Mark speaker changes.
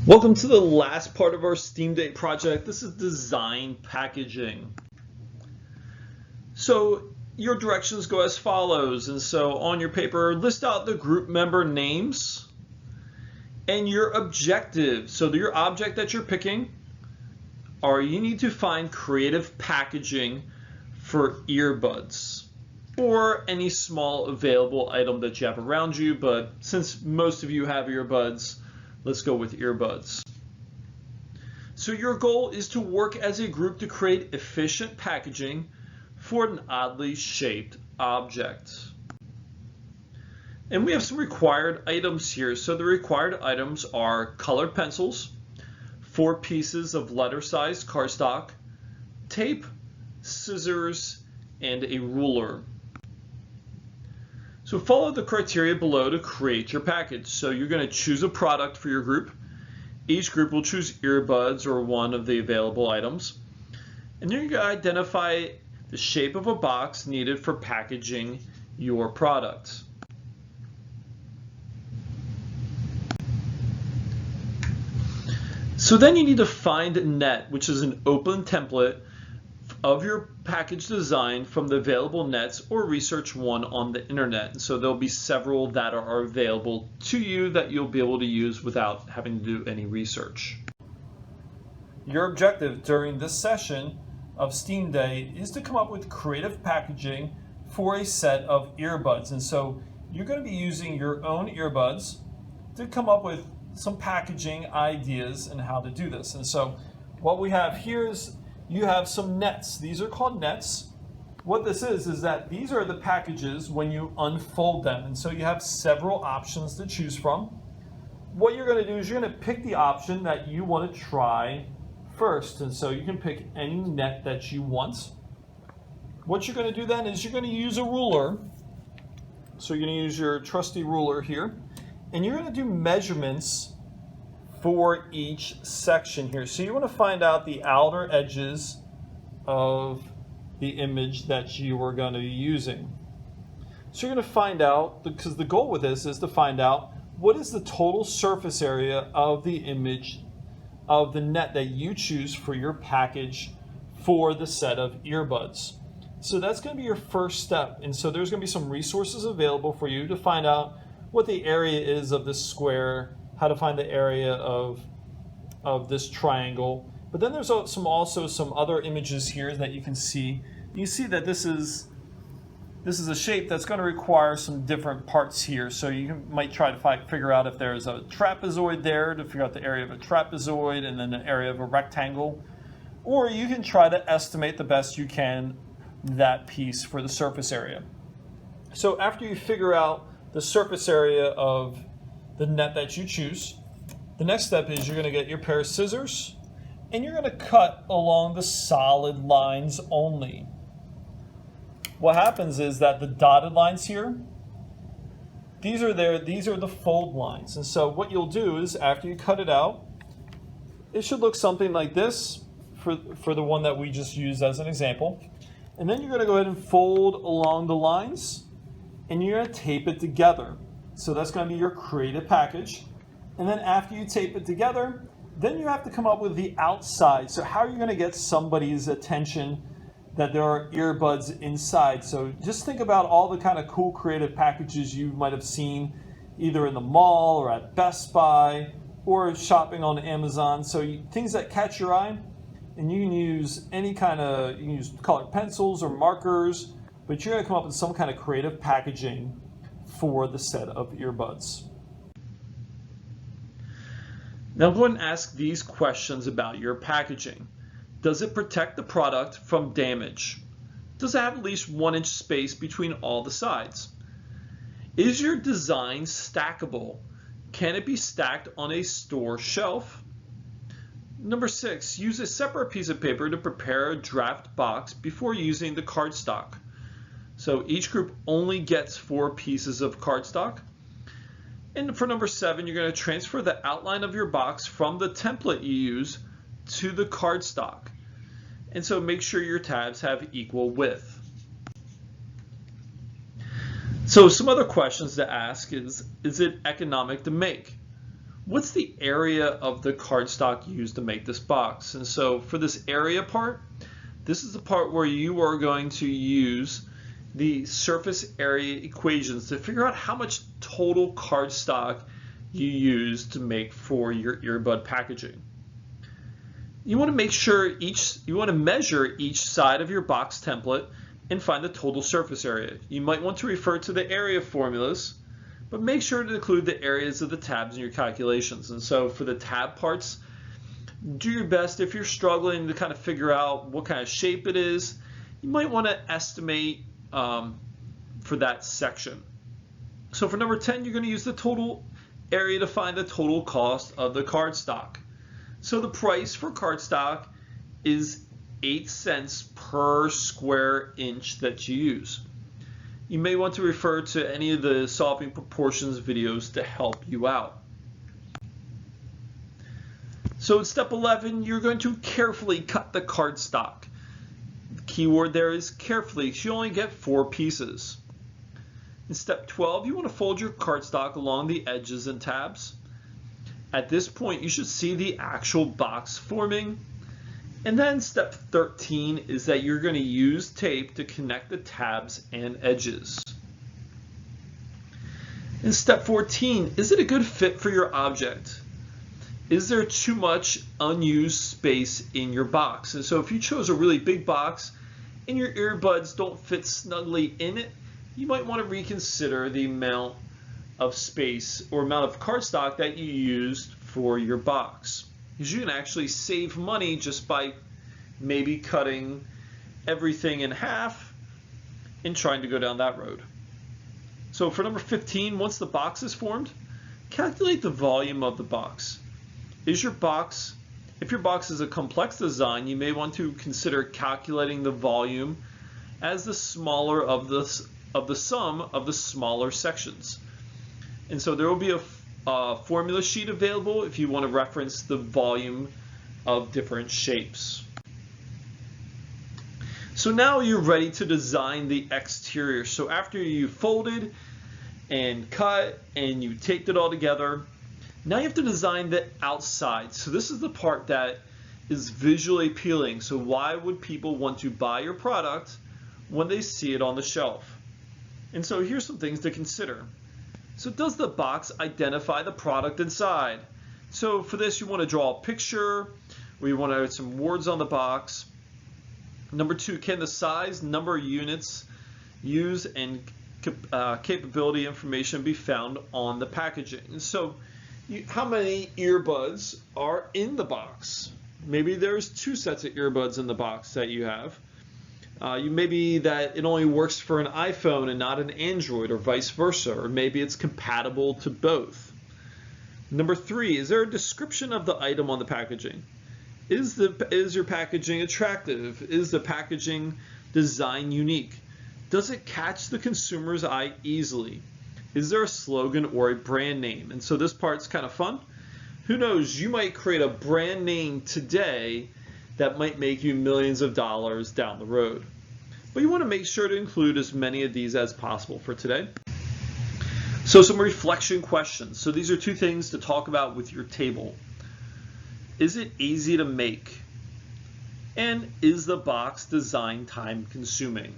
Speaker 1: Welcome to the last part of our Steam Day project. This is design packaging. So your directions go as follows. And so on your paper, list out the group member names and your objective. So your object that you're picking are you need to find creative packaging for earbuds or any small available item that you have around you. But since most of you have earbuds, let's go with earbuds. So your goal is to work as a group to create efficient packaging for an oddly shaped object. And we have some required items here. So the required items are colored pencils, 4 pieces of letter-sized cardstock, tape, scissors, and a ruler. So follow the criteria below to create your package. So you're going to choose a product for your group. Each group will choose earbuds or one of the available items. And you're going to identify the shape of a box needed for packaging your product. So then you need to find net, which is an open template of your package design from the available nets, or research one on the internet. And so there'll be several that are available to you that you'll be able to use without having to do any research. Your objective during this session of Steam Day is to come up with creative packaging for a set of earbuds. And so you're going to be using your own earbuds to come up with some packaging ideas and how to do this. And so what we have here is you have some nets. These are called nets. What this is that these are the packages when you unfold them. And so you have several options to choose from. What you're going to do is you're going to pick the option that you want to try first. And so you can pick any net that you want. What you're going to do then is you're going to use a ruler. So you're going to use your trusty ruler here. And you're going to do measurements for each section here. So you want to find out the outer edges of the image that you are going to be using. So you're going to find out, because the goal with this is to find out what is the total surface area of the image of the net that you choose for your package for the set of earbuds. So that's going to be your first step. And so there's going to be some resources available for you to find out what the area is of this square, how to find the area of this triangle. But then there's also some other images here that you can see. You see that this is a shape that's going to require some different parts here. So you might try to figure out if there's a trapezoid there to figure out the area of a trapezoid and then an area of a rectangle. Or you can try to estimate the best you can that piece for the surface area. So after you figure out the surface area of the net that you choose, the next step is you're going to get your pair of scissors and you're going to cut along the solid lines only. What happens is that the dotted lines here, these are the fold lines. And so what you'll do is after you cut it out, it should look something like this for the one that we just used as an example. And then you're going to go ahead and fold along the lines and you're going to tape it together. So that's going to be your creative package. And then after you tape it together, then you have to come up with the outside. So how are you going to get somebody's attention that there are earbuds inside? So just think about all the kind of cool creative packages you might have seen either in the mall or at Best Buy or shopping on Amazon. So things that catch your eye, and you can use you can use colored pencils or markers, but you're going to come up with some kind of creative packaging for the set of earbuds. Now go ahead and ask these questions about your packaging. Does it protect the product from damage? Does it have at least 1 inch space between all the sides? Is your design stackable? Can it be stacked on a store shelf? Number 6, use a separate piece of paper to prepare a draft box before using the cardstock. So each group only gets 4 pieces of cardstock. And for number 7, you're going to transfer the outline of your box from the template you use to the cardstock. And so make sure your tabs have equal width. So some other questions to ask is it economic to make? what's the area of the cardstock used to make this box? And so for this area part, this is the part where you are going to use the surface area equations to figure out how much total cardstock you use to make for your earbud packaging. You want to measure each side of your box template and find the total surface area. You might want to refer to the area formulas, but make sure to include the areas of the tabs in your calculations. And so for the tab parts, do your best. If you're struggling to kind of figure out what kind of shape it is, you might want to estimate for that section. So for number 10, you're going to use the total area to find the total cost of the cardstock. So the price for cardstock is 8 cents per square inch that you use. You may want to refer to any of the solving proportions videos to help you out. So in step 11, you're going to carefully cut the cardstock. The key word there is carefully, because you only get 4 pieces. In step 12, you want to fold your cardstock along the edges and tabs. At this point, you should see the actual box forming. And then step 13 is that you're going to use tape to connect the tabs and edges. In step 14, is it a good fit for your object? Is there too much unused space in your box? And so if you chose a really big box and your earbuds don't fit snugly in it, you might want to reconsider the amount of space or amount of cardstock that you used for your box. Because you can actually save money just by maybe cutting everything in half and trying to go down that road. So for number 15, once the box is formed, calculate the volume of the box. If your box is a complex design, you may want to consider calculating the volume as the smaller of the sum of the smaller sections. And so there will be a formula sheet available if you want to reference the volume of different shapes. So now you're ready to design the exterior. So after you folded and cut and you taped it all together, now you have to design the outside. So this is the part that is visually appealing. So why would people want to buy your product when they see it on the shelf? And so here's some things to consider. So does the box identify the product inside? So for this, you want to draw a picture, or you want to add some words on the box. Number 2, can the size, number of units used, and capability information be found on the packaging? And so how many earbuds are in the box? Maybe there's 2 sets of earbuds in the box that you have. Maybe that it only works for an iPhone and not an Android, or vice versa, or maybe it's compatible to both. Number 3, is there a description of the item on the packaging? Is your packaging attractive? Is the packaging design unique? Does it catch the consumer's eye easily? Is there a slogan or a brand name? And so this part's kind of fun. Who knows, you might create a brand name today that might make you millions of dollars down the road. But you want to make sure to include as many of these as possible for today. So some reflection questions. So these are 2 things to talk about with your table. Is it easy to make? And is the box design time consuming?